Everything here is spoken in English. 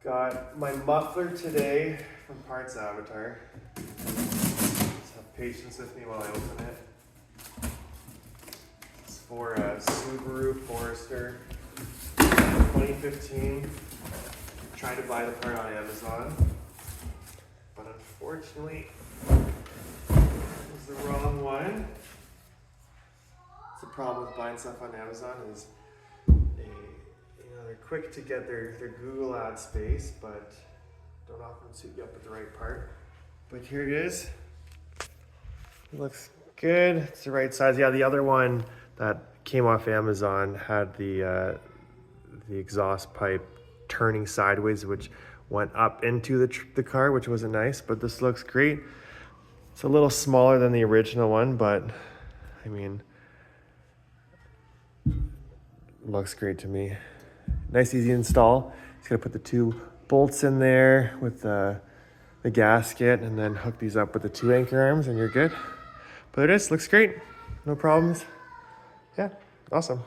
Got my muffler today from Parts Avatar. Just have patience with me while I open it. It's for a Subaru Forester 2015. Tried to buy the part on Amazon, but unfortunately it was the wrong one. It's the problem with buying stuff on Amazon is they're quick to get their Google ad space, but don't often suit you up with the right part. But here it is. It looks good. It's the right size. Yeah, the other one that came off Amazon had the exhaust pipe turning sideways, which went up into the car, which wasn't nice, but this looks great. It's a little smaller than the original one, but I mean, looks great to me. Nice, easy install. Just gotta put the 2 bolts in there with the gasket and then hook these up with the 2 anchor arms and you're good. But it is, looks great. No problems. Yeah, awesome.